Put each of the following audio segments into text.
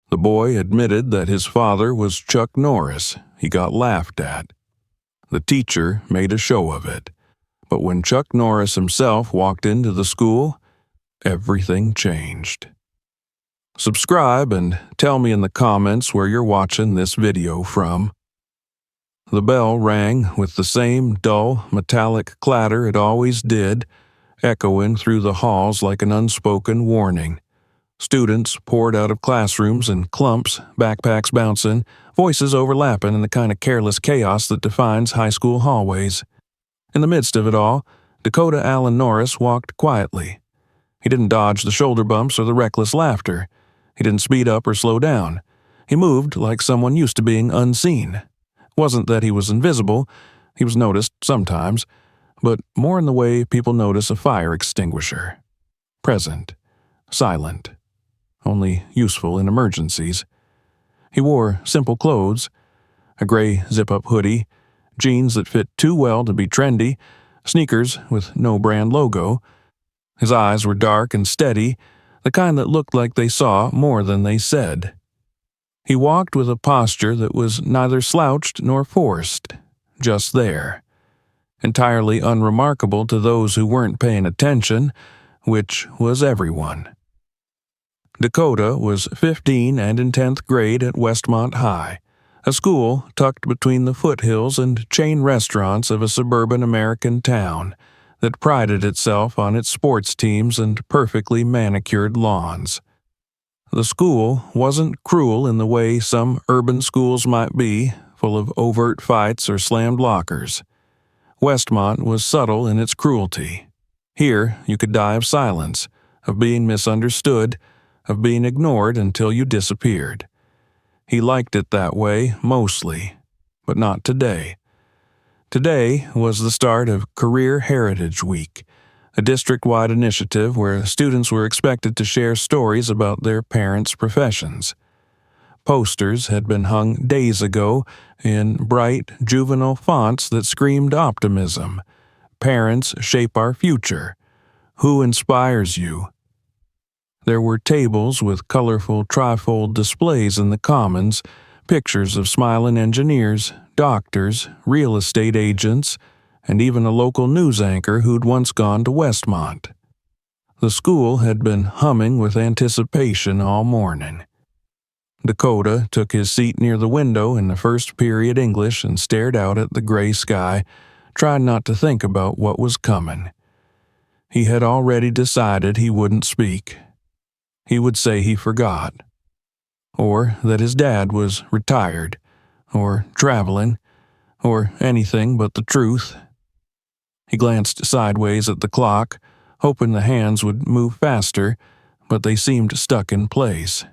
The boy admitted that his father was Chuck Norris. He got laughed at. The teacher made a show of it. But when Chuck Norris himself walked into the school, everything changed. Subscribe and tell me in the comments where you're watching this video from. The bell rang with the same dull, metallic clatter it always did, echoing through the halls like an unspoken warning. Students poured out of classrooms in clumps, backpacks bouncing, voices overlapping in the kind of careless chaos that defines high school hallways. In the midst of it all, Dakota Allen Norris walked quietly. He didn't dodge the shoulder bumps or the reckless laughter. He didn't speed up or slow down. He moved like someone used to being unseen. It wasn't that he was invisible. He was noticed sometimes, but more in the way people notice a fire extinguisher. Present. Silent. Only useful in emergencies. He wore simple clothes, a gray zip-up hoodie, jeans that fit too well to be trendy, sneakers with no brand logo. His eyes were dark and steady, the kind that looked like they saw more than they said. He walked with a posture that was neither slouched nor forced, just there. Entirely unremarkable to those who weren't paying attention, which was everyone. Dakota was 15 and in 10th grade at Westmont High, a school tucked between the foothills and chain restaurants of a suburban American town that prided itself on its sports teams and perfectly manicured lawns. The school wasn't cruel in the way some urban schools might be, full of overt fights or slammed lockers. Westmont was subtle in its cruelty. Here you could die of silence, of being misunderstood, of being ignored until you disappeared. He liked it that way, mostly, but not today. Today was the start of Career Heritage Week, a district-wide initiative where students were expected to share stories about their parents' professions. Posters had been hung days ago in bright, juvenile fonts that screamed optimism. Parents shape our future. Who inspires you? There were tables with colorful trifold displays in the commons, pictures of smiling engineers, doctors, real estate agents, and even a local news anchor who'd once gone to Westmont. The school had been humming with anticipation all morning. Dakota took his seat near the window in the first period English and stared out at the gray sky, trying not to think about what was coming. He had already decided he wouldn't speak. He would say he forgot, or that his dad was retired, or traveling, or anything but the truth. He glanced sideways at the clock, hoping the hands would move faster, but they seemed stuck in place.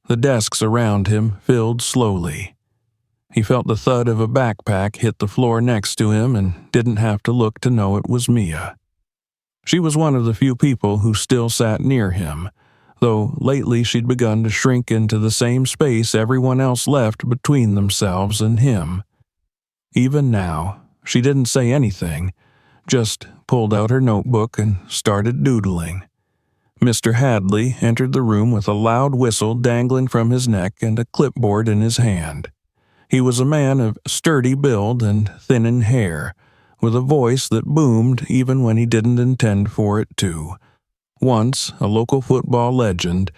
The desks around him filled slowly. He felt the thud of a backpack hit the floor next to him and didn't have to look to know it was Mia. She was one of the few people who still sat near him, though lately she'd begun to shrink into the same space everyone else left between themselves and him. Even now, she didn't say anything, just pulled out her notebook and started doodling. Mr. Hadley entered the room with a loud whistle dangling from his neck and a clipboard in his hand. He was a man of sturdy build and thinning hair, with a voice that boomed even when he didn't intend for it to. Once a local football legend,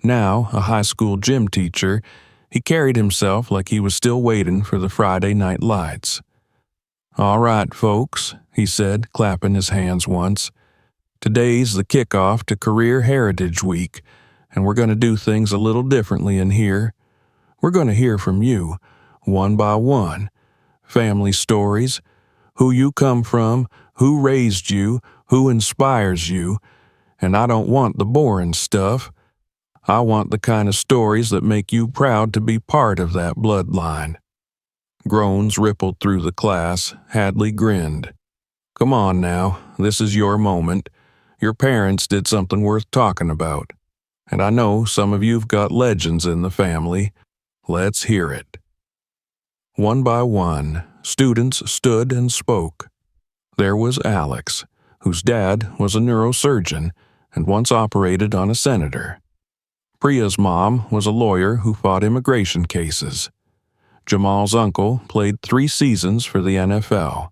now a high school gym teacher, he carried himself like he was still waiting for the Friday night lights. "All right, folks," he said, clapping his hands once. "Today's the kickoff to Career Heritage Week, and we're going to do things a little differently in here. We're going to hear from you, one by one. Family stories, who you come from, who raised you, who inspires you. And I don't want the boring stuff. I want the kind of stories that make you proud to be part of that bloodline." Groans rippled through the class. Hadley grinned. "Come on now, this is your moment. Your parents did something worth talking about. And I know some of you've got legends in the family. Let's hear it." One by one, students stood and spoke. There was Alex, whose dad was a neurosurgeon and once operated on a senator. Priya's mom was a lawyer who fought immigration cases. Jamal's uncle played 3 seasons for the NFL.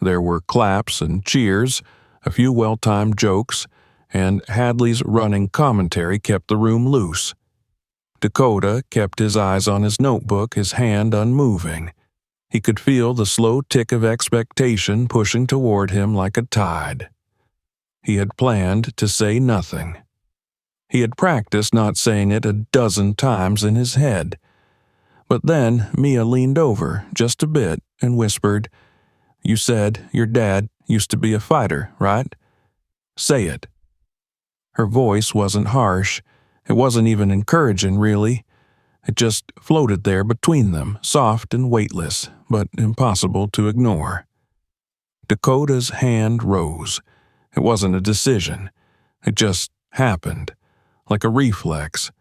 There were claps and cheers, a few well-timed jokes, and Hadley's running commentary kept the room loose. Dakota kept his eyes on his notebook, his hand unmoving. He could feel the slow tick of expectation pushing toward him like a tide. He had planned to say nothing. He had practiced not saying it a dozen times in his head. But then Mia leaned over just a bit and whispered, "You said your dad used to be a fighter, right? Say it." Her voice wasn't harsh. It wasn't even encouraging, really. It just floated there between them, soft and weightless, but impossible to ignore. Dakota's hand rose. It wasn't a decision. It just happened, like a reflex,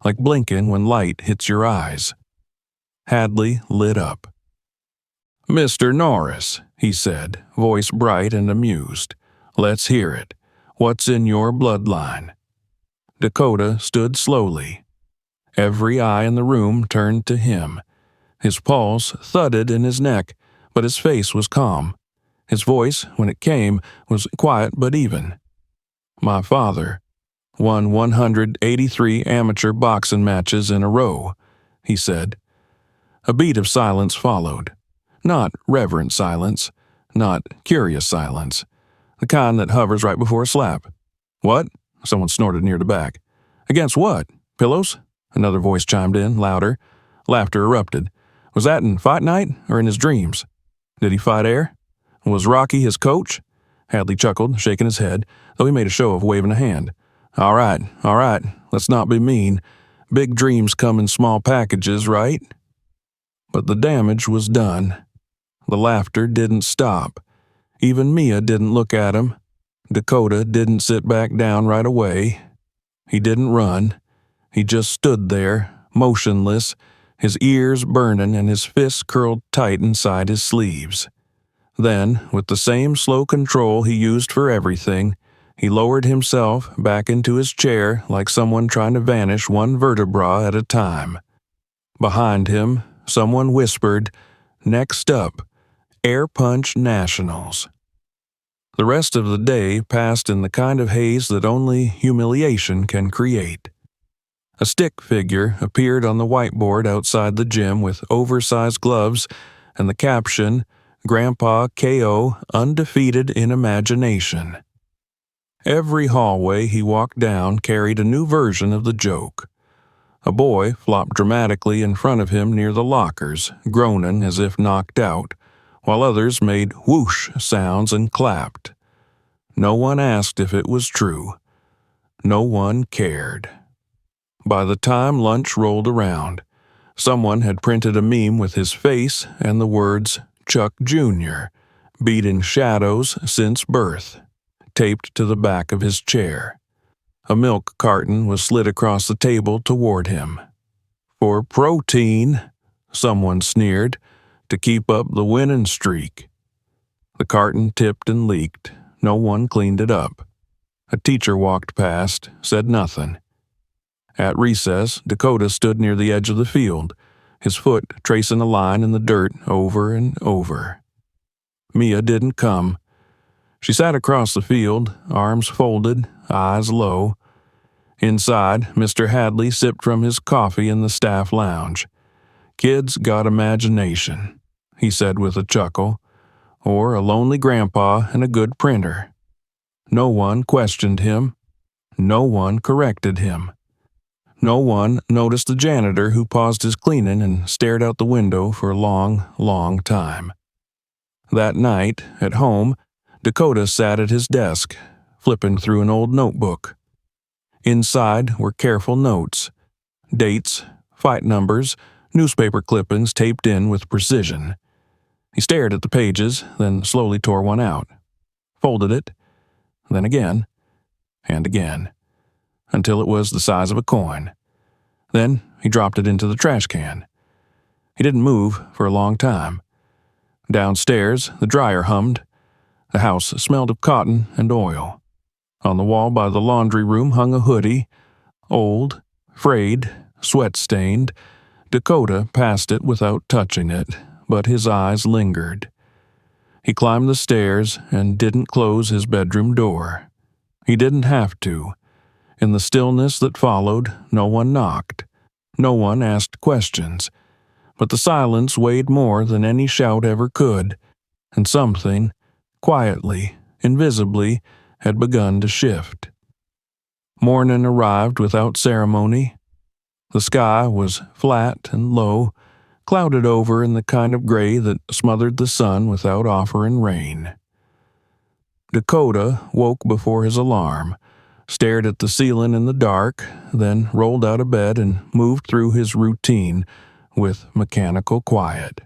like blinking when light hits your eyes. Hadley lit up. "Mr. Norris," he said, voice bright and amused. "Let's hear it. What's in your bloodline?" Dakota stood slowly. Every eye in the room turned to him. His pulse thudded in his neck, but his face was calm. His voice, when it came, was quiet but even. "My father won 183 amateur boxing matches in a row," he said. A beat of silence followed. Not reverent silence, not curious silence, the kind that hovers right before a slap. "What?" Someone snorted near the back. "Against what? Pillows?" Another voice chimed in, louder. Laughter erupted. "Was that in fight night or in his dreams? Did he fight air? Was Rocky his coach?" Hadley chuckled, shaking his head, though he made a show of waving a hand. All right, let's not be mean. Big dreams come in small packages, right?" But the damage was done. The laughter didn't stop. Even Mia didn't look at him. Dakota didn't sit back down right away. He didn't run. He just stood there, motionless, his ears burning and his fists curled tight inside his sleeves. Then, with the same slow control he used for everything, he lowered himself back into his chair like someone trying to vanish one vertebra at a time. Behind him, someone whispered, "Next up, Air Punch Nationals." The rest of the day passed in the kind of haze that only humiliation can create. A stick figure appeared on the whiteboard outside the gym with oversized gloves and the caption, "Grandpa KO undefeated in imagination." Every hallway he walked down carried a new version of the joke. A boy flopped dramatically in front of him near the lockers, groaning as if knocked out, while others made whoosh sounds and clapped. No one asked if it was true. No one cared. By the time lunch rolled around, someone had printed a meme with his face and the words "Chuck Jr." beat in shadows since birth, taped to the back of his chair. A milk carton was slid across the table toward him. "For protein," someone sneered, "to keep up the winning streak." The carton tipped and leaked. No one cleaned it up. A teacher walked past, said nothing. At recess, Dakota stood near the edge of the field, his foot tracing a line in the dirt over and over. Mia didn't come. She sat across the field, arms folded, eyes low. Inside, Mr. Hadley sipped from his coffee in the staff lounge. "Kids got imagination," he said with a chuckle, "or a lonely grandpa and a good printer." No one questioned him. No one corrected him. No one noticed the janitor who paused his cleaning and stared out the window for a long, long time. That night, at home, Dakota sat at his desk, flipping through an old notebook. Inside were careful notes, dates, fight numbers, newspaper clippings taped in with precision. He stared at the pages, then slowly tore one out, folded it, then again, and again, until it was the size of a coin. Then he dropped it into the trash can. He didn't move for a long time. Downstairs, the dryer hummed. The house smelled of cotton and oil. On the wall by the laundry room hung a hoodie, old, Frayed, sweat-stained, Dakota passed it without touching it, but his eyes lingered. He climbed the stairs and didn't close his bedroom door. He didn't have to. In the stillness that followed, no one knocked. No one asked questions. But the silence weighed more than any shout ever could, and something, quietly, invisibly, had begun to shift. Morning arrived without ceremony. The sky was flat and low, clouded over in the kind of gray that smothered the sun without offering rain. Dakota woke before his alarm, stared at the ceiling in the dark, then rolled out of bed and moved through his routine with mechanical quiet.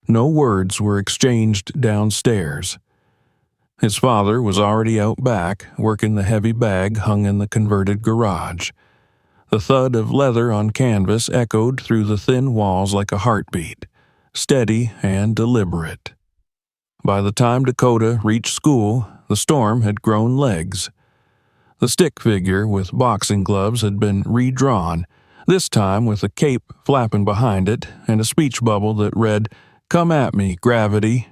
No words were exchanged downstairs. His father was already out back, working the heavy bag hung in the converted garage. The thud of leather on canvas echoed through the thin walls like a heartbeat, steady and deliberate. By the time Dakota reached school, the storm had grown legs. The stick figure with boxing gloves had been redrawn, this time with a cape flapping behind it and a speech bubble that read, "Come at me, gravity."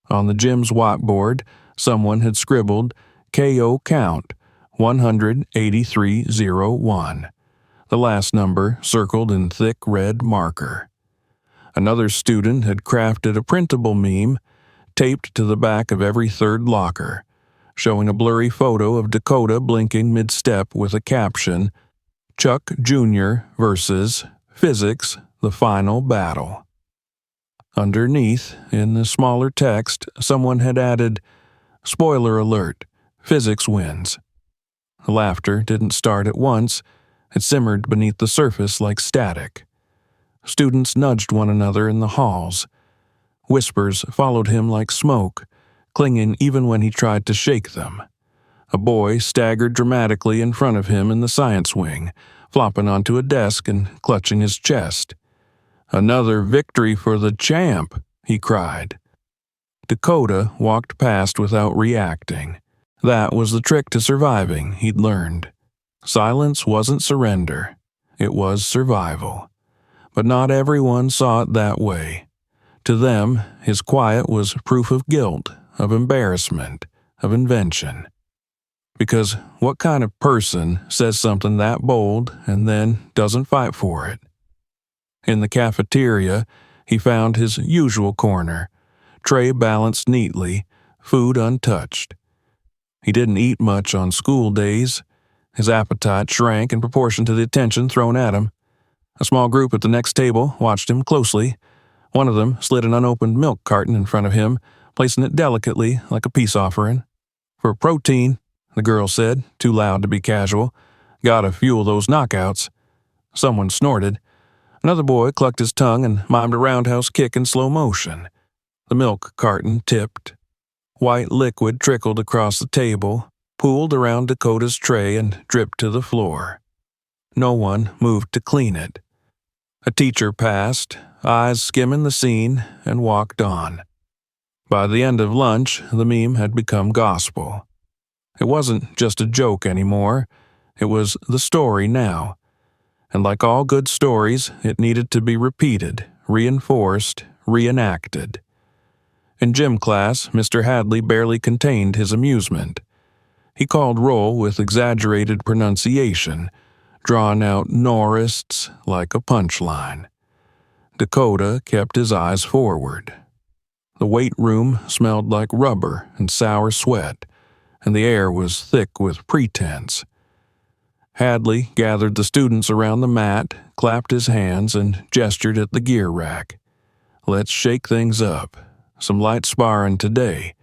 On the gym's whiteboard, someone had scribbled, "KO count, 18301. The last number circled in thick red marker. Another student had crafted a printable meme, taped to the back of every third locker, showing a blurry photo of Dakota blinking mid-step with a caption, "Chuck Jr. versus Physics, the Final Battle." Underneath, in the smaller text, someone had added, "Spoiler alert, physics wins." The laughter didn't start at once. It simmered beneath the surface like static. Students nudged one another in the halls. Whispers followed him like smoke, clinging even when he tried to shake them. A boy staggered dramatically in front of him in the science wing, flopping onto a desk and clutching his chest. "Another victory for the champ," he cried. Dakota walked past without reacting. That was the trick to surviving, he'd learned. Silence wasn't surrender. It was survival. But not everyone saw it that way. To them, his quiet was proof of guilt, of embarrassment, of invention. Because what kind of person says something that bold and then doesn't fight for it? In the cafeteria, he found his usual corner, tray balanced neatly, food untouched. He didn't eat much on school days. His appetite shrank in proportion to the attention thrown at him. A small group at the next table watched him closely. One of them slid an unopened milk carton in front of him, placing it delicately like a peace offering. "For protein," the girl said, too loud to be casual. "Gotta fuel those knockouts." Someone snorted. Another boy clucked his tongue and mimed a roundhouse kick in slow motion. The milk carton tipped. White liquid trickled across the table, pooled around Dakota's tray, and dripped to the floor. No one moved to clean it. A teacher passed, eyes skimming the scene, and walked on. By the end of lunch, the meme had become gospel. It wasn't just a joke anymore. It was the story now. And like all good stories, it needed to be repeated, reinforced, reenacted. In gym class, Mr. Hadley barely contained his amusement. He called roll with exaggerated pronunciation, drawing out Norris like a punchline. Dakota kept his eyes forward. The weight room smelled like rubber and sour sweat, and the air was thick with pretense. Hadley gathered the students around the mat, clapped his hands, and gestured at the gear rack. "Let's shake things up. Some light sparring today.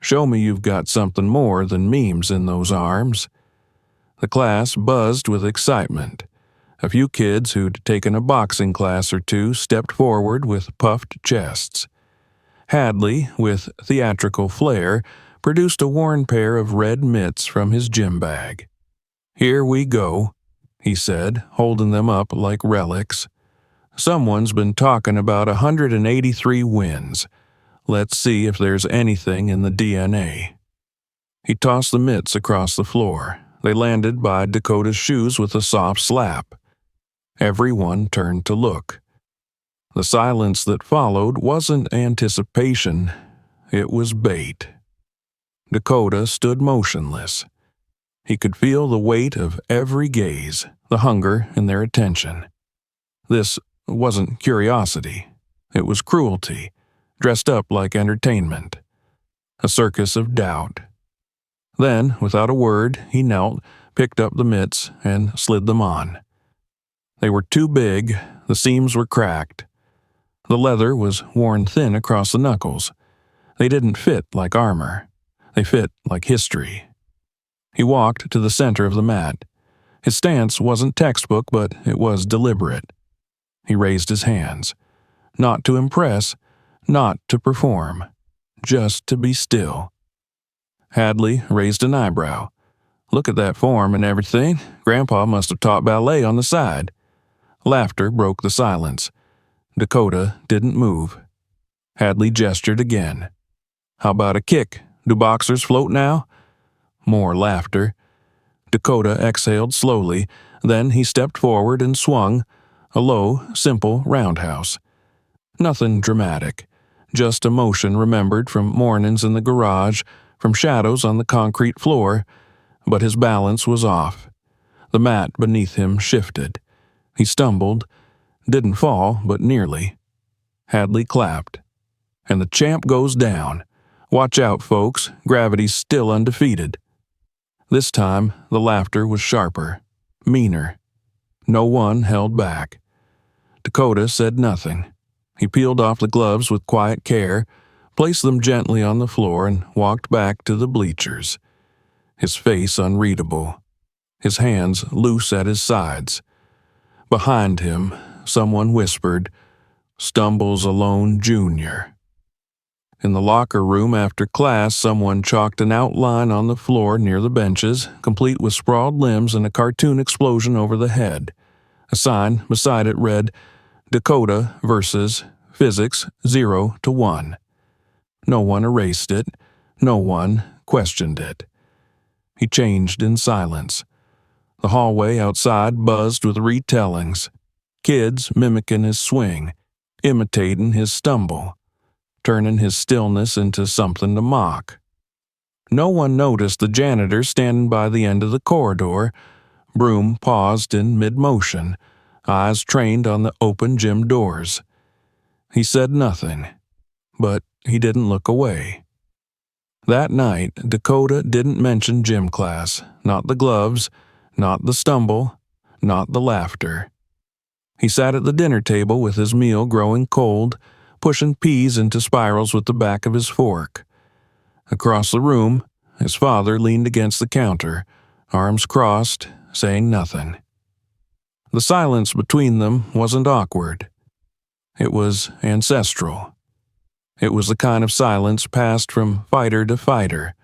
Show me you've got something more than memes in those arms." The class buzzed with excitement. A few kids who'd taken a boxing class or two stepped forward with puffed chests. Hadley, with theatrical flair, produced a worn pair of red mitts from his gym bag. "Here we go," he said, holding them up like relics. "Someone's been talking about 183 wins. Let's see if there's anything in the DNA." He tossed the mitts across the floor. They landed by Dakota's shoes with a soft slap. Everyone turned to look. The silence that followed wasn't anticipation, it was bait. Dakota stood motionless. He could feel the weight of every gaze, the hunger in their attention. This wasn't curiosity. It was cruelty, dressed up like entertainment. A circus of doubt. Then, without a word, he knelt, picked up the mitts, and slid them on. They were too big, the seams were cracked. The leather was worn thin across the knuckles. They didn't fit like armor. They fit like history. He walked to the center of the mat. His stance wasn't textbook, but it was deliberate. He raised his hands. Not to impress, not to perform. Just to be still. Hadley raised an eyebrow. Look at that form and everything. Grandpa must have taught ballet on the side. Laughter broke the silence. Dakota didn't move. Hadley gestured again. How about a kick? Do boxers float now? More laughter. Dakota exhaled slowly, then he stepped forward and swung, a low, simple roundhouse. Nothing dramatic, just a motion remembered from mornings in the garage, from shadows on the concrete floor, but his balance was off. The mat beneath him shifted. He stumbled, didn't fall, but nearly. Hadley clapped. And the champ goes down. Watch out, folks, gravity's still undefeated. This time, the laughter was sharper, meaner. No one held back. Dakota said nothing. He peeled off the gloves with quiet care, placed them gently on the floor, and walked back to the bleachers. His face unreadable. His hands loose at his sides. Behind him, someone whispered, "Stumbles alone, Junior." In the locker room after class, someone chalked an outline on the floor near the benches, complete with sprawled limbs and a cartoon explosion over the head. A sign beside it read, Dakota versus Physics 0 to 1. No one erased it. No one questioned it. He changed in silence. The hallway outside buzzed with retellings. Kids mimicking his swing, imitating his stumble, turning his stillness into something to mock. No one noticed the janitor standing by the end of the corridor. Broom paused in mid-motion, eyes trained on the open gym doors. He said nothing, but he didn't look away. That night, Dakota didn't mention gym class, not the gloves, not the stumble, not the laughter. He sat at the dinner table with his meal growing cold, pushing peas into spirals with the back of his fork. Across the room, his father leaned against the counter, arms crossed, saying nothing. The silence between them wasn't awkward. It was ancestral. It was the kind of silence passed from fighter to fighter,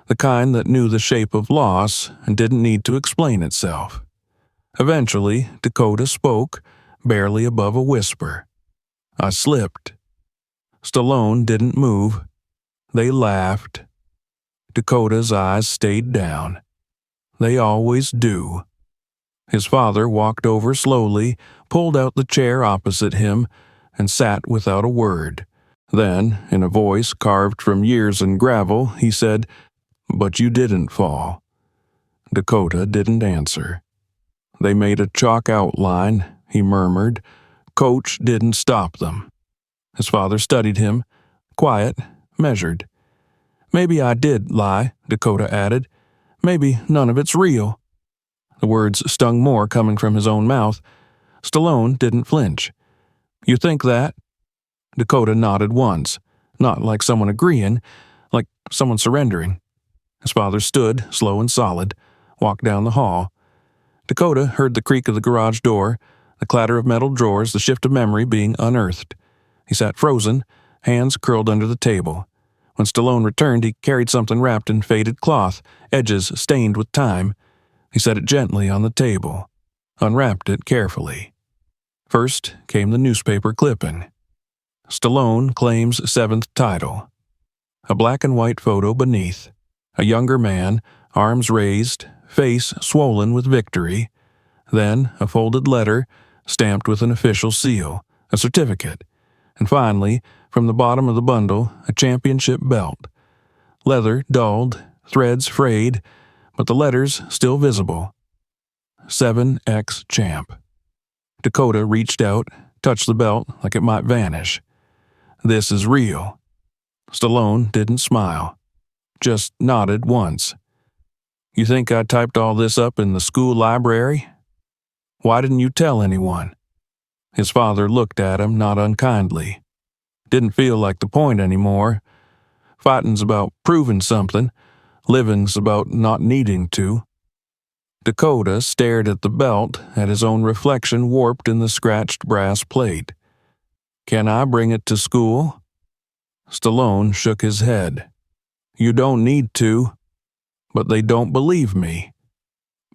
the kind that knew the shape of loss and didn't need to explain itself. Eventually, Dakota spoke, barely above a whisper. I slipped. Stallone didn't move. They laughed. Dakota's eyes stayed down. They always do. His father walked over slowly, pulled out the chair opposite him, and sat without a word. Then, in a voice carved from years in gravel, he said, "But you didn't fall." Dakota didn't answer. They made a chalk outline, he murmured. Coach didn't stop them. His father studied him, quiet, measured. "Maybe I did lie," Dakota added. "Maybe none of it's real." The words stung more coming from his own mouth. Stallone didn't flinch. "You think that?" Dakota nodded once, not like someone agreeing, like someone surrendering. His father stood, slow and solid, walked down the hall. Dakota heard the creak of the garage door, the clatter of metal drawers, the shift of memory being unearthed. He sat frozen, hands curled under the table. When Stallone returned, he carried something wrapped in faded cloth, edges stained with time. He set it gently on the table, unwrapped it carefully. First came the newspaper clipping. Stallone claims 7th title. A black and white photo beneath. A younger man, arms raised, face swollen with victory, then a folded letter stamped with an official seal, a certificate, and finally, from the bottom of the bundle, a championship belt. Leather dulled, threads frayed, but the letters still visible. 7X Champ. Dakota reached out, touched the belt like it might vanish. This is real. Stallone didn't smile, just nodded once. You think I typed all this up in the school library? Why didn't you tell anyone? His father looked at him not unkindly. Didn't feel like the point anymore. Fighting's about proving something. Living's about not needing to. Dakota stared at the belt, at his own reflection warped in the scratched brass plate. Can I bring it to school? Stallone shook his head. You don't need to. But they don't believe me.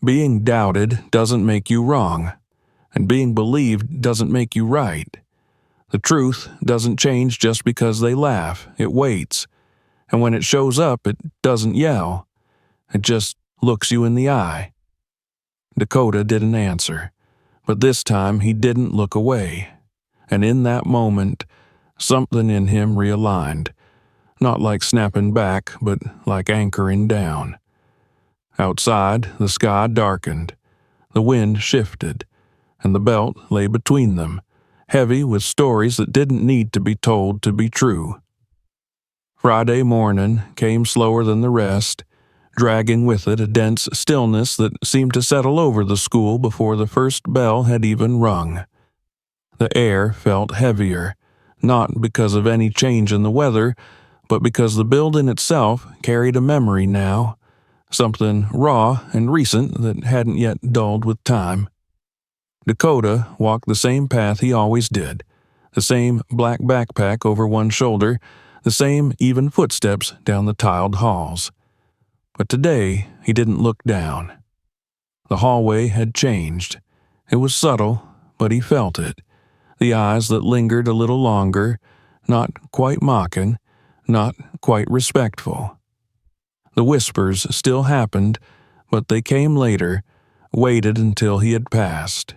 Being doubted doesn't make you wrong, and being believed doesn't make you right. The truth doesn't change just because they laugh, it waits, and when it shows up, it doesn't yell. It just looks you in the eye. Dakota didn't answer, but this time he didn't look away, and in that moment, something in him realigned, not like snapping back, but like anchoring down. Outside, the sky darkened, the wind shifted, and the belt lay between them, heavy with stories that didn't need to be told to be true. Friday morning came slower than the rest, dragging with it a dense stillness that seemed to settle over the school before the first bell had even rung. The air felt heavier, not because of any change in the weather, but because the building itself carried a memory now, something raw and recent that hadn't yet dulled with time. Dakota walked the same path he always did, the same black backpack over one shoulder, the same even footsteps down the tiled halls. But today he didn't look down. The hallway had changed. It was subtle, but he felt it. The eyes that lingered a little longer, not quite mocking, not quite respectful. The whispers still happened, but they came later, waited until he had passed.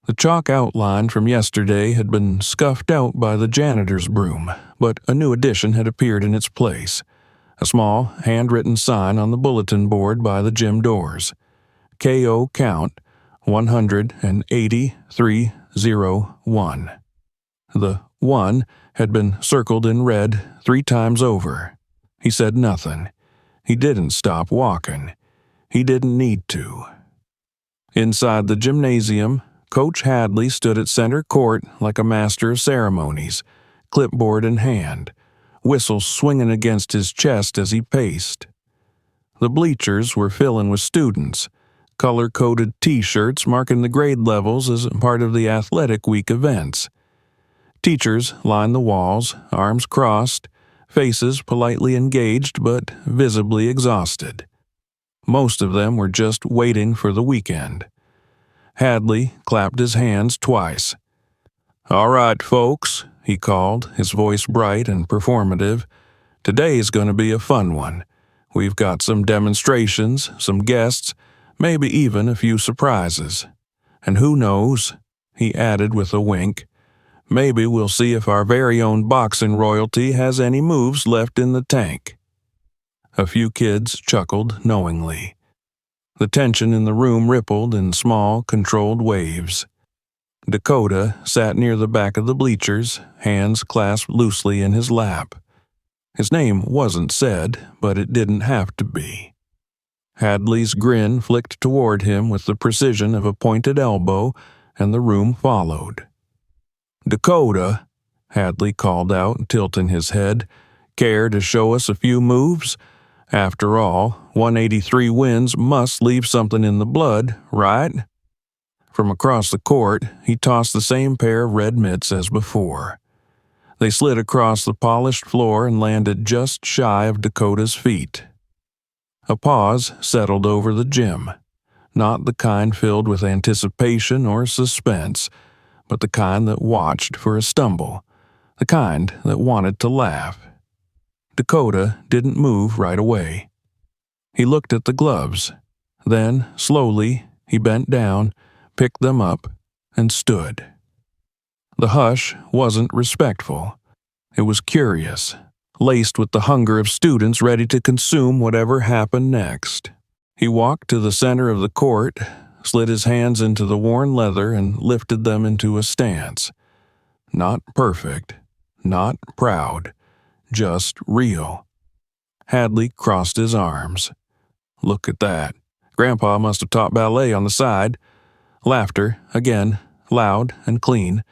The chalk outline from yesterday had been scuffed out by the janitor's broom, but a new addition had appeared in its place. A small, handwritten sign on the bulletin board by the gym doors. KO count 18301. The 1 had been circled in red 3 times over. He said nothing. He didn't stop walking. He didn't need to. Inside the gymnasium, Coach Hadley stood at center court like a master of ceremonies, clipboard in hand, whistle swinging against his chest as he paced. The bleachers were filling with students, color-coded T-shirts marking the grade levels as part of the athletic week events. Teachers lined the walls, arms crossed, faces politely engaged but visibly exhausted. Most of them were just waiting for the weekend. Hadley clapped his hands twice. "All right, folks," he called, his voice bright and performative. "Today's going to be a fun one. We've got some demonstrations, some guests, maybe even a few surprises. And who knows," he added with a wink, "maybe we'll see if our very own boxing royalty has any moves left in the tank." A few kids chuckled knowingly. The tension in the room rippled in small, controlled waves. Dakota sat near the back of the bleachers, hands clasped loosely in his lap. His name wasn't said, but it didn't have to be. Hadley's grin flicked toward him with the precision of a pointed elbow, and the room followed. "Dakota," Hadley called out, tilting his head, "care to show us a few moves? After all, 183 wins must leave something in the blood, right?" From across the court, he tossed the same pair of red mitts as before. They slid across the polished floor and landed just shy of Dakota's feet. A pause settled over the gym, not the kind filled with anticipation or suspense, but the kind that watched for a stumble, the kind that wanted to laugh. Dakota didn't move right away. He looked at the gloves. Then, slowly, he bent down, picked them up, and stood. The hush wasn't respectful. It was curious, laced with the hunger of students ready to consume whatever happened next. He walked to the center of the court, slid his hands into the worn leather, and lifted them into a stance. Not perfect, not proud, just real. Hadley crossed his arms. Look at that. Grandpa must have taught ballet on the side. Laughter, again, loud and clean.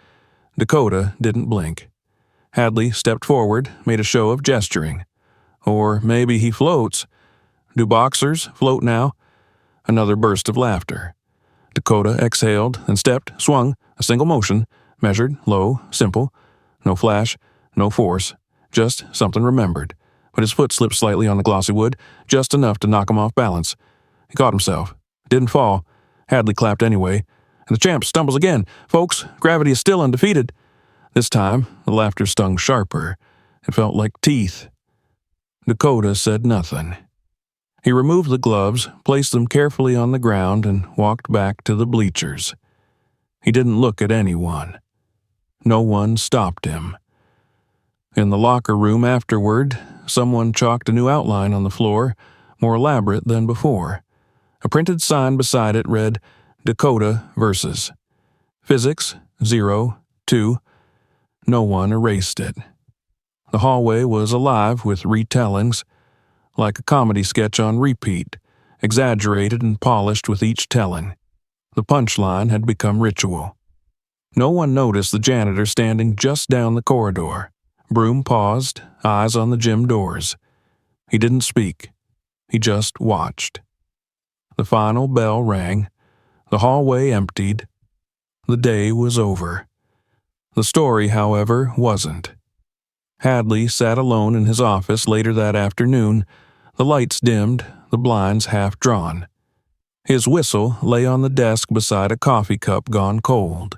Dakota didn't blink. Hadley stepped forward, made a show of gesturing. Or maybe he floats. Do boxers float now? Another burst of laughter. Dakota exhaled and stepped, swung, a single motion, measured, low, simple. No flash, no force, just something remembered. But his foot slipped slightly on the glossy wood, just enough to knock him off balance. He caught himself. Didn't fall. Hadley clapped anyway. And the champ stumbles again. Folks, gravity is still undefeated. This time, the laughter stung sharper. It felt like teeth. Dakota said nothing. He removed the gloves, placed them carefully on the ground, and walked back to the bleachers. He didn't look at anyone. No one stopped him. In the locker room afterward, someone chalked a new outline on the floor, more elaborate than before. A printed sign beside it read, Dakota versus. Physics, 0, 2. No one erased it. The hallway was alive with retellings, like a comedy sketch on repeat, exaggerated and polished with each telling. The punchline had become ritual. No one noticed the janitor standing just down the corridor. Broom paused, eyes on the gym doors. He didn't speak. He just watched. The final bell rang. The hallway emptied. The day was over. The story, however, wasn't. Hadley sat alone in his office later that afternoon, the lights dimmed, the blinds half drawn. His whistle lay on the desk beside a coffee cup gone cold.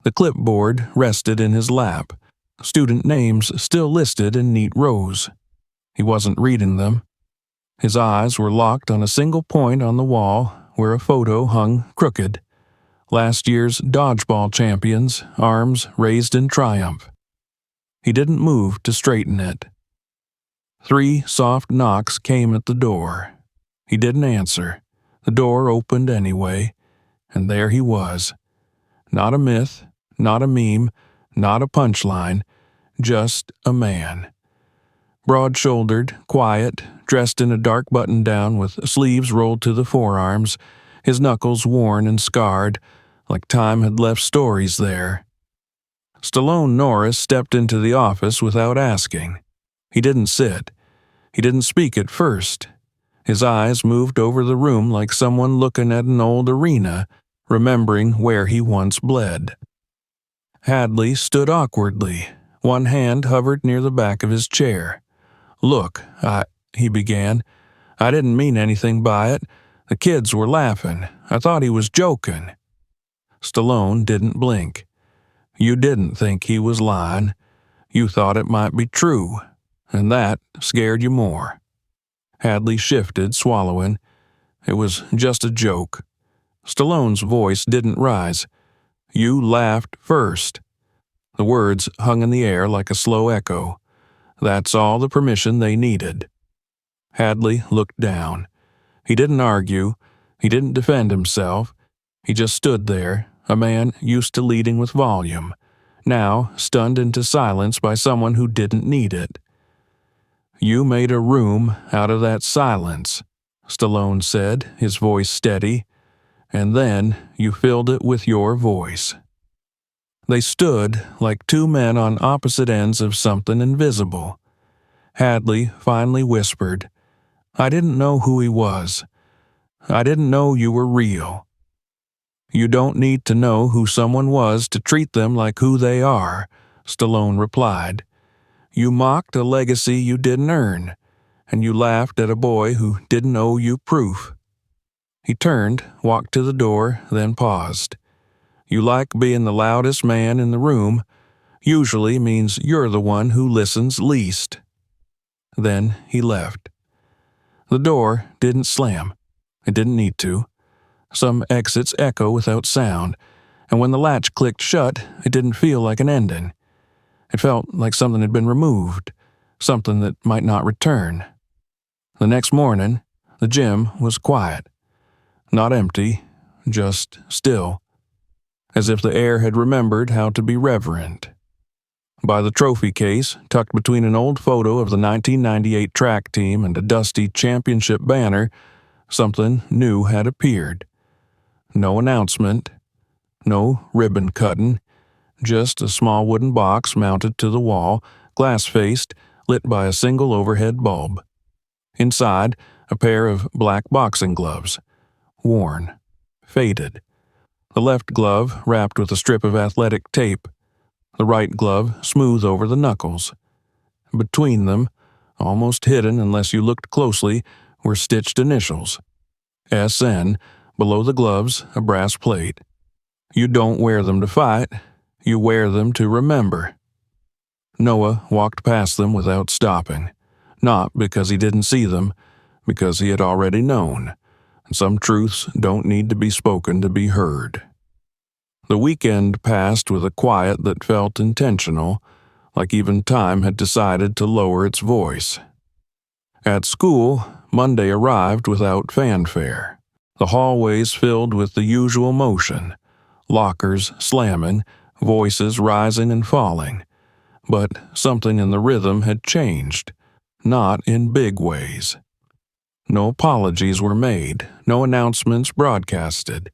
The clipboard rested in his lap, student names still listed in neat rows. He wasn't reading them. His eyes were locked on a single point on the wall where a photo hung crooked. Last year's dodgeball champions, arms raised in triumph. He didn't move to straighten it. 3 soft knocks came at the door. He didn't answer. The door opened anyway, and there he was. Not a myth, not a meme, not a punchline, just a man. Broad-shouldered, quiet, dressed in a dark button-down with sleeves rolled to the forearms, his knuckles worn and scarred, like time had left stories there. Stallone Norris stepped into the office without asking. He didn't sit. He didn't speak at first. His eyes moved over the room like someone looking at an old arena, remembering where he once bled. Hadley stood awkwardly. One hand hovered near the back of his chair. "Look, he began. "I didn't mean anything by it. The kids were laughing. I thought he was joking." Stallone didn't blink. "You didn't think he was lying. You thought it might be true, and that scared you more." Hadley shifted, swallowing. It was just a joke. Stallone's voice didn't rise. "You laughed first." The words hung in the air like a slow echo. That's all the permission they needed. Hadley looked down. He didn't argue. He didn't defend himself. He just stood there, a man used to leading with volume, now stunned into silence by someone who didn't need it. "You made a room out of that silence," Stallone said, his voice steady, "and then you filled it with your voice." They stood like 2 men on opposite ends of something invisible. Hadley finally whispered, "I didn't know who he was. I didn't know you were real." "You don't need to know who someone was to treat them like who they are," Stallone replied. "You mocked a legacy you didn't earn, and you laughed at a boy who didn't owe you proof." He turned, walked to the door, then paused. "You like being the loudest man in the room. Usually means you're the one who listens least." Then he left. The door didn't slam. It didn't need to. Some exits echo without sound, and when the latch clicked shut, it didn't feel like an ending. It felt like something had been removed, something that might not return. The next morning, the gym was quiet. Not empty, just still, as if the air had remembered how to be reverent. By the trophy case, tucked between an old photo of the 1998 track team and a dusty championship banner, something new had appeared. No announcement, no ribbon cutting, just a small wooden box mounted to the wall, glass-faced, lit by a single overhead bulb. Inside, a pair of black boxing gloves, worn, faded. The left glove wrapped with a strip of athletic tape, the right glove smooth over the knuckles. Between them, almost hidden unless you looked closely, were stitched initials. SN, below the gloves, a brass plate. You don't wear them to fight, you wear them to remember. Noah walked past them without stopping, not because he didn't see them, because he had already known. Some truths don't need to be spoken to be heard. The weekend passed with a quiet that felt intentional, like even time had decided to lower its voice. At school, Monday arrived without fanfare. The hallways filled with the usual motion, lockers slamming, voices rising and falling. But something in the rhythm had changed, not in big ways. No apologies were made, no announcements broadcasted.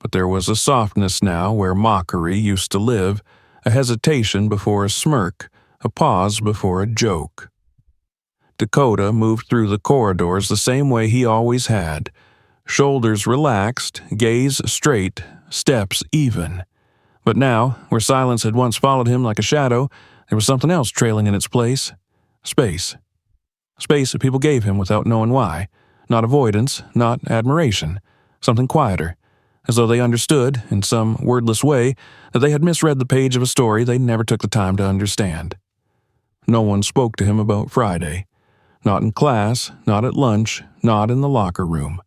But there was a softness now where mockery used to live, a hesitation before a smirk, a pause before a joke. Dakota moved through the corridors the same way he always had, shoulders relaxed, gaze straight, steps even. But now, where silence had once followed him like a shadow, there was something else trailing in its place. Space. Space that people gave him without knowing why. Not avoidance, not admiration. Something quieter. As though they understood, in some wordless way, that they had misread the page of a story they never took the time to understand. No one spoke to him about Friday. Not in class, not at lunch, not in the locker room.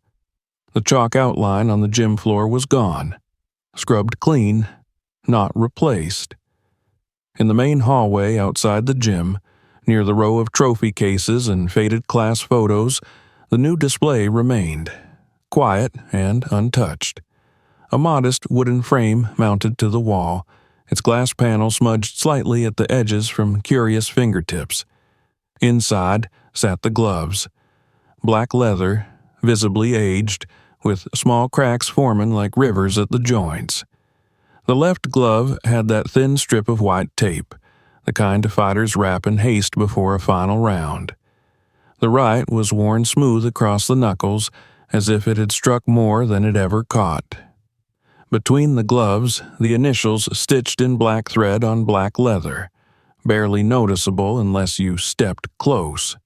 The chalk outline on the gym floor was gone. Scrubbed clean, not replaced. In the main hallway outside the gym, near the row of trophy cases and faded class photos, the new display remained, quiet and untouched. A modest wooden frame mounted to the wall, its glass panel smudged slightly at the edges from curious fingertips. Inside sat the gloves. Black leather, visibly aged, with small cracks forming like rivers at the joints. The left glove had that thin strip of white tape, the kind fighters wrap in haste before a final round. The right was worn smooth across the knuckles, as if it had struck more than it ever caught. Between the gloves, the initials stitched in black thread on black leather, barely noticeable unless you stepped close.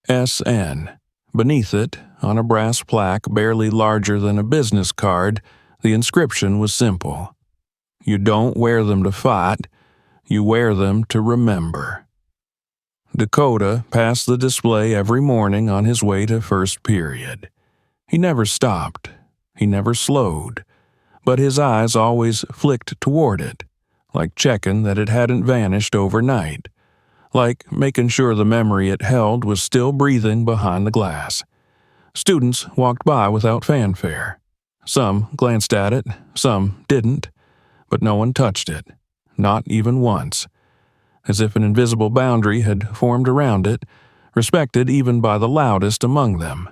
SN. Beneath it, on a brass plaque barely larger than a business card, the inscription was simple. You don't wear them to fight, you wear them to remember. Dakota passed the display every morning on his way to first period. He never stopped, he never slowed, but his eyes always flicked toward it, like checking that it hadn't vanished overnight, like making sure the memory it held was still breathing behind the glass. Students walked by without fanfare. Some glanced at it, some didn't, but no one touched it, not even once, as if an invisible boundary had formed around it, respected even by the loudest among them.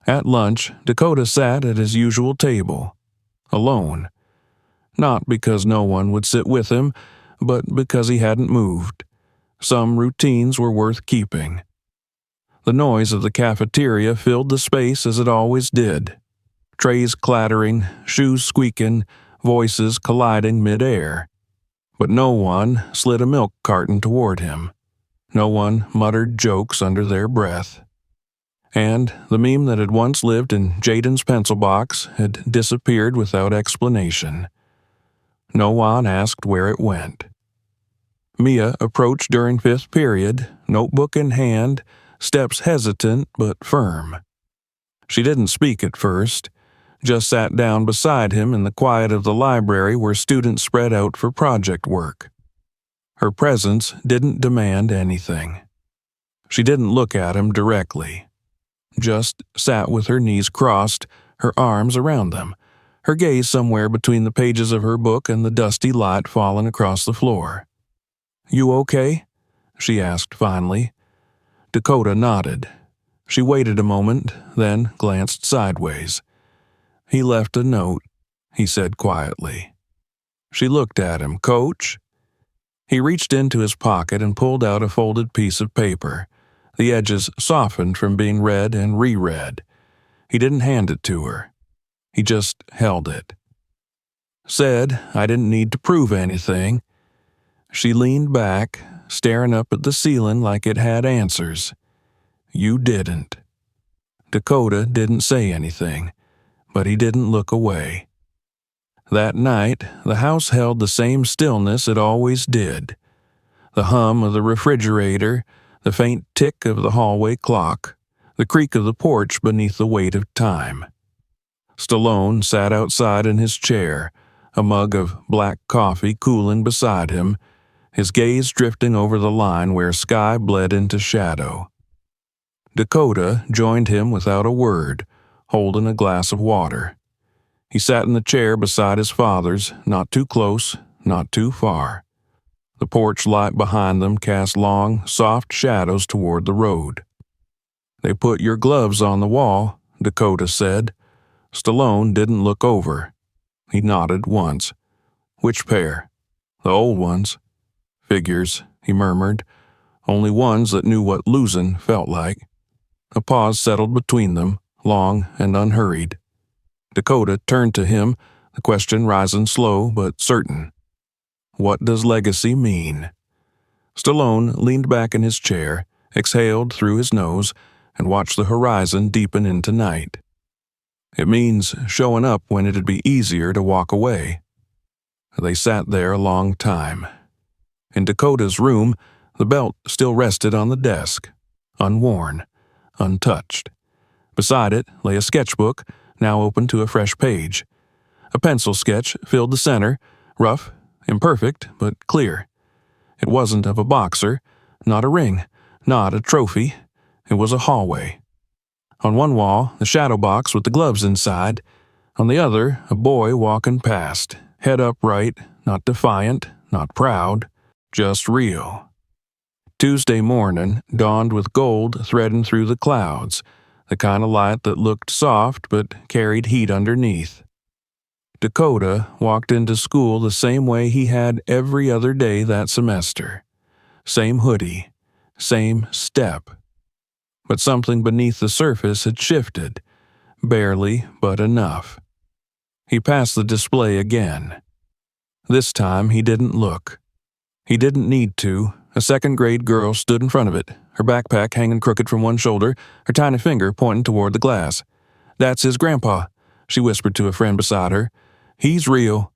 At lunch, Dakota sat at his usual table, alone. Not because no one would sit with him, but because he hadn't moved. Some routines were worth keeping. The noise of the cafeteria filled the space as it always did. Trays clattering, shoes squeaking, voices colliding mid-air. But no one slid a milk carton toward him. No one muttered jokes under their breath. And the meme that had once lived in Jaden's pencil box had disappeared without explanation. No one asked where it went. Mia approached during fifth period, notebook in hand, steps hesitant but firm. She didn't speak at first, just sat down beside him in the quiet of the library where students spread out for project work. Her presence didn't demand anything. She didn't look at him directly, just sat with her knees crossed, her arms around them, her gaze somewhere between the pages of her book and the dusty light falling across the floor. "You okay?" she asked finally. Dakota nodded. She waited a moment, then glanced sideways. "He left a note," he said quietly. She looked at him. "Coach?" He reached into his pocket and pulled out a folded piece of paper, the edges softened from being read and reread. He didn't hand it to her. He just held it. "Said I didn't need to prove anything." She leaned back, staring up at the ceiling like it had answers. "You didn't." Dakota didn't say anything, but he didn't look away. That night, the house held the same stillness it always did. The hum of the refrigerator, the faint tick of the hallway clock, the creak of the porch beneath the weight of time. Stallone sat outside in his chair, a mug of black coffee cooling beside him, his gaze drifting over the line where sky bled into shadow. Dakota joined him without a word, holding a glass of water. He sat in the chair beside his father's, not too close, not too far. The porch light behind them cast long, soft shadows toward the road. "They put your gloves on the wall," Dakota said. Stallone didn't look over. He nodded once. "Which pair?" "The old ones." "Figures," he murmured. "Only ones that knew what losing felt like." A pause settled between them, long and unhurried. Dakota turned to him, the question rising slow but certain. "What does legacy mean?" Stallone leaned back in his chair, exhaled through his nose, and watched the horizon deepen into night. "It means showing up when it'd be easier to walk away." They sat there a long time. In Dakota's room, the belt still rested on the desk, unworn, untouched. Beside it lay a sketchbook, now open to a fresh page. A pencil sketch filled the center, rough, imperfect, but clear. It wasn't of a boxer, not a ring, not a trophy. It was a hallway. On one wall, the shadow box with the gloves inside. On the other, a boy walking past, head upright, not defiant, not proud, just real. Tuesday morning dawned with gold threading through the clouds, the kind of light that looked soft but carried heat underneath. Dakota walked into school the same way he had every other day that semester. Same hoodie, same step. But something beneath the surface had shifted, barely but enough. He passed the display again. This time he didn't look. He didn't need to. A second-grade girl stood in front of it, her backpack hanging crooked from one shoulder, her tiny finger pointing toward the glass. "That's his grandpa," she whispered to a friend beside her. "He's real."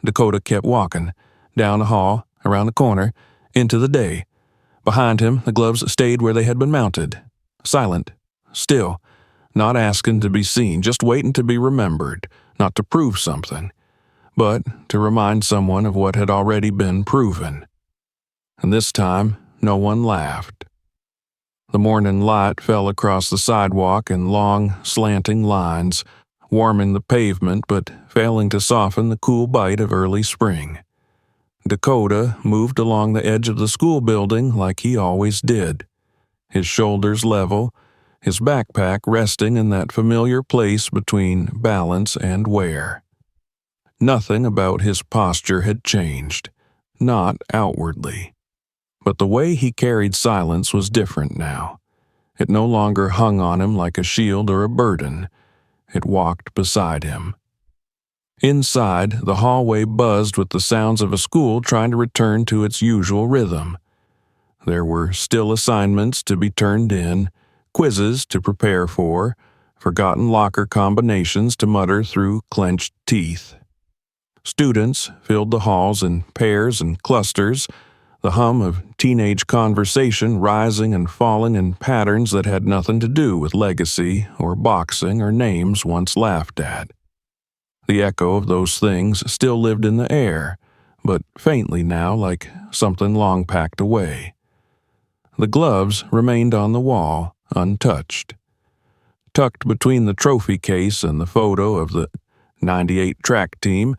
Dakota kept walking, down the hall, around the corner, into the day. Behind him, the gloves stayed where they had been mounted. Silent, still, not asking to be seen, just waiting to be remembered, not to prove something, but to remind someone of what had already been proven. And this time, no one laughed. The morning light fell across the sidewalk in long, slanting lines, warming the pavement but failing to soften the cool bite of early spring. Dakota moved along the edge of the school building like he always did, his shoulders level, his backpack resting in that familiar place between balance and wear. Nothing about his posture had changed, not outwardly. But the way he carried silence was different now. It no longer hung on him like a shield or a burden. It walked beside him. Inside, the hallway buzzed with the sounds of a school trying to return to its usual rhythm. There were still assignments to be turned in, quizzes to prepare for, forgotten locker combinations to mutter through clenched teeth. Students filled the halls in pairs and clusters, the hum of teenage conversation rising and falling in patterns that had nothing to do with legacy or boxing or names once laughed at. The echo of those things still lived in the air, but faintly now, like something long packed away. The gloves remained on the wall, untouched. Tucked between the trophy case and the photo of the '98 track team,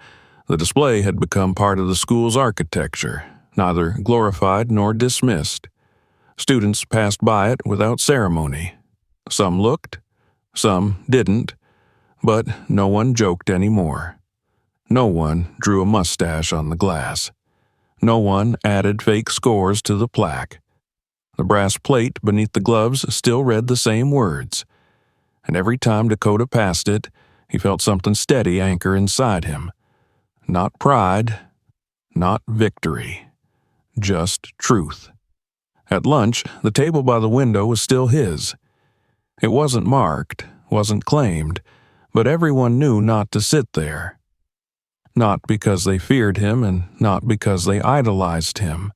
the display had become part of the school's architecture, neither glorified nor dismissed. Students passed by it without ceremony. Some looked, some didn't, but no one joked anymore. No one drew a mustache on the glass. No one added fake scores to the plaque. The brass plate beneath the gloves still read the same words, and every time Dakota passed it, he felt something steady anchor inside him. Not pride, not victory, just truth. At lunch, the table by the window was still his. It wasn't marked, wasn't claimed, but everyone knew not to sit there. Not because they feared him and not because they idolized him.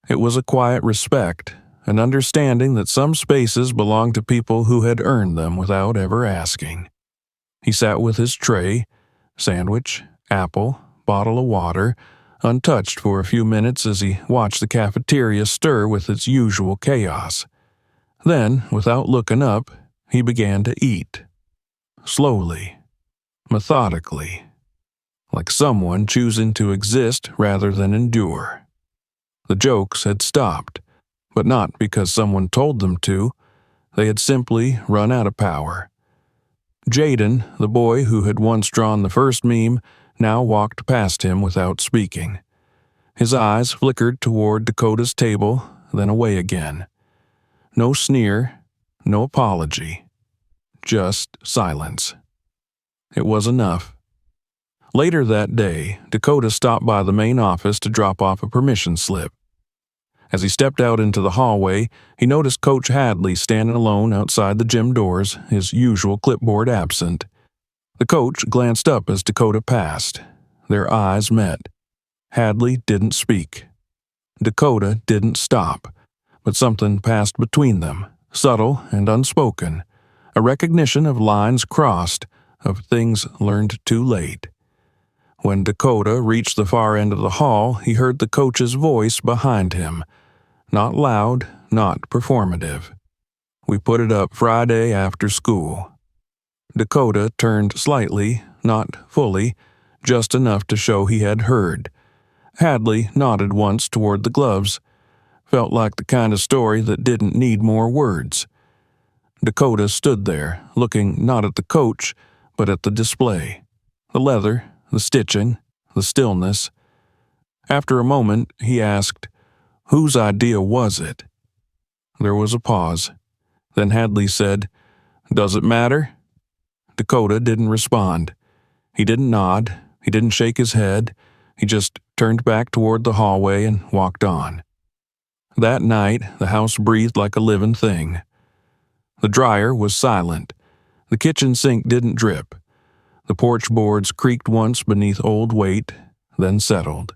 It was a quiet respect, an understanding that some spaces belonged to people who had earned them without ever asking. He sat with his tray, sandwich, apple, bottle of water, untouched for a few minutes as he watched the cafeteria stir with its usual chaos. Then, without looking up, he began to eat. Slowly, methodically, like someone choosing to exist rather than endure. The jokes had stopped, but not because someone told them to. They had simply run out of power. Jaden, the boy who had once drawn the first meme, now walked past him without speaking. His eyes flickered toward Dakota's table, then away again. No sneer, no apology. Just silence. It was enough. Later that day, Dakota stopped by the main office to drop off a permission slip. As he stepped out into the hallway, he noticed Coach Hadley standing alone outside the gym doors, his usual clipboard absent. The coach glanced up as Dakota passed. Their eyes met. Hadley didn't speak. Dakota didn't stop, but something passed between them, subtle and unspoken, a recognition of lines crossed, of things learned too late. When Dakota reached the far end of the hall, he heard the coach's voice behind him. Not loud, not performative. "We put it up Friday after school." Dakota turned slightly, not fully, just enough to show he had heard. Hadley nodded once toward the gloves. Felt like the kind of story that didn't need more words. Dakota stood there, looking not at the coach, but at the display. The leather, the stitching, the stillness. After a moment, he asked, "Whose idea was it?" There was a pause. Then Hadley said, "Does it matter?" Dakota didn't respond. He didn't nod. He didn't shake his head. He just turned back toward the hallway and walked on. That night, the house breathed like a living thing. The dryer was silent. The kitchen sink didn't drip. The porch boards creaked once beneath old weight, then settled.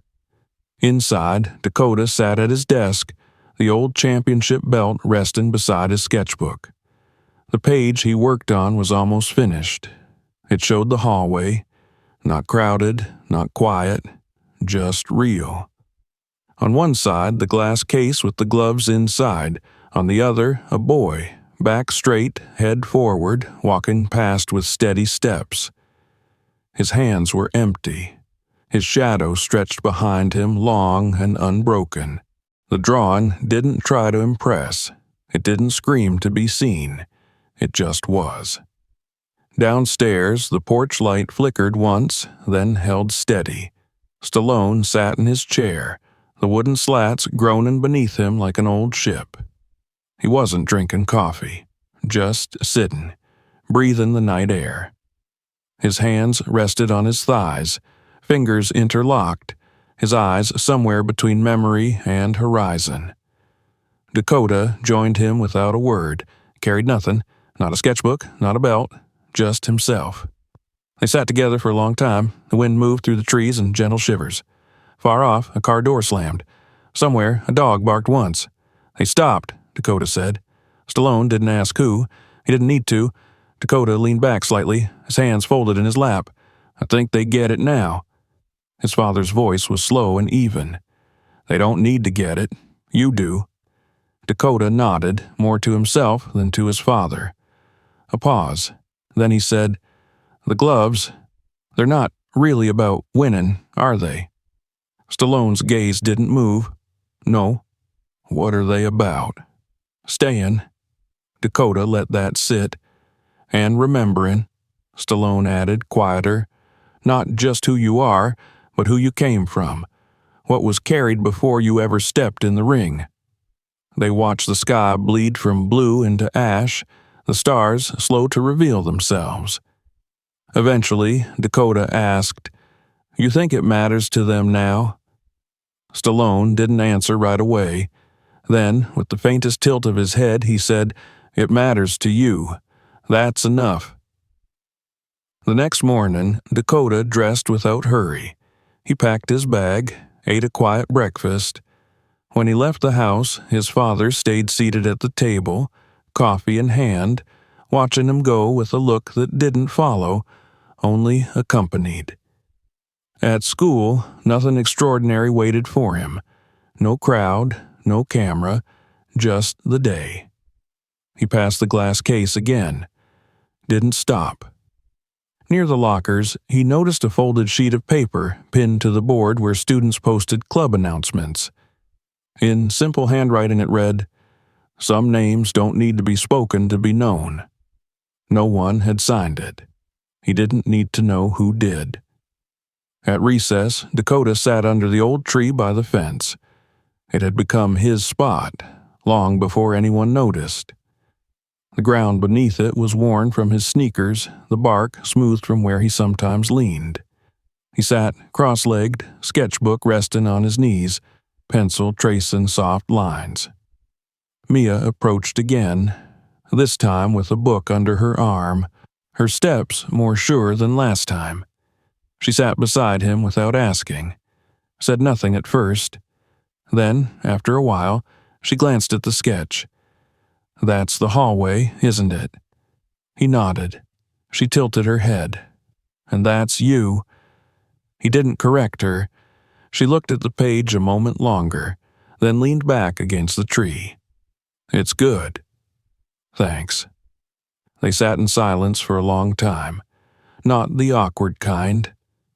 Inside, Dakota sat at his desk, the old championship belt resting beside his sketchbook. The page he worked on was almost finished. It showed the hallway, not crowded, not quiet, just real. On one side, the glass case with the gloves inside. On the other, a boy, back straight, head forward, walking past with steady steps. His hands were empty. His shadow stretched behind him, long and unbroken. The drawing didn't try to impress. It didn't scream to be seen. It just was. Downstairs, the porch light flickered once, then held steady. Stallone sat in his chair, the wooden slats groaning beneath him like an old ship. He wasn't drinking coffee, just sitting, breathing the night air. His hands rested on his thighs, fingers interlocked, his eyes somewhere between memory and horizon. Dakota joined him without a word, carried nothing, not a sketchbook, not a belt, just himself. They sat together for a long time. The wind moved through the trees in gentle shivers. Far off, a car door slammed. Somewhere, a dog barked once. They stopped, Dakota said. Stallone didn't ask who. He didn't need to. Dakota leaned back slightly, his hands folded in his lap. I think they get it now. His father's voice was slow and even. They don't need to get it. You do. Dakota nodded, more to himself than to his father. A pause. Then he said, The gloves, they're not really about winning, are they? Stallone's gaze didn't move. No. What are they about? Staying. Dakota let that sit. And remembering, Stallone added, quieter, not just who you are, but who you came from, what was carried before you ever stepped in the ring. They watched the sky bleed from blue into ash, the stars slow to reveal themselves. Eventually, Dakota asked, You think it matters to them now? Stallone didn't answer right away. Then, with the faintest tilt of his head, he said, It matters to you. That's enough. The next morning, Dakota dressed without hurry. He packed his bag, ate a quiet breakfast. When he left the house, his father stayed seated at the table, coffee in hand, watching him go with a look that didn't follow, only accompanied. At school, nothing extraordinary waited for him. No crowd, no camera, just the day. He passed the glass case again. Didn't stop. Near the lockers, he noticed a folded sheet of paper pinned to the board where students posted club announcements. In simple handwriting it read, Some names don't need to be spoken to be known. No one had signed it. He didn't need to know who did. At recess, Dakota sat under the old tree by the fence. It had become his spot, long before anyone noticed. The ground beneath it was worn from his sneakers, the bark smoothed from where he sometimes leaned. He sat cross-legged, sketchbook resting on his knees, pencil tracing soft lines. Mia approached again, this time with a book under her arm, her steps more sure than last time. She sat beside him without asking, said nothing at first. Then, after a while, she glanced at the sketch. That's the hallway, isn't it? He nodded. She tilted her head. And that's you. He didn't correct her. She looked at the page a moment longer, then leaned back against the tree. It's good. Thanks. They sat in silence for a long time. Not the awkward kind,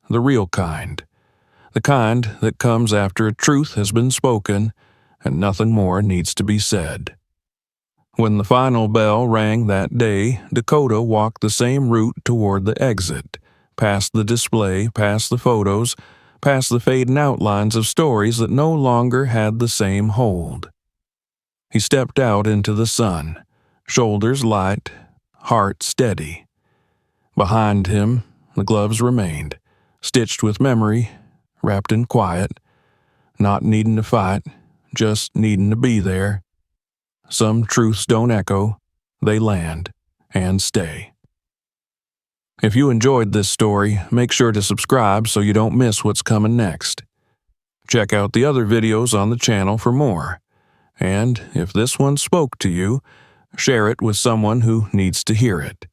the real kind. The kind that comes after a truth has been spoken and nothing more needs to be said. When the final bell rang that day, Dakota walked the same route toward the exit, past the display, past the photos, past the fading outlines of stories that no longer had the same hold. He stepped out into the sun, shoulders light, heart steady. Behind him, the gloves remained, stitched with memory, wrapped in quiet, not needing to fight, just needing to be there. Some truths don't echo, they land and stay. If you enjoyed this story, make sure to subscribe so you don't miss what's coming next. Check out the other videos on the channel for more. And if this one spoke to you, share it with someone who needs to hear it.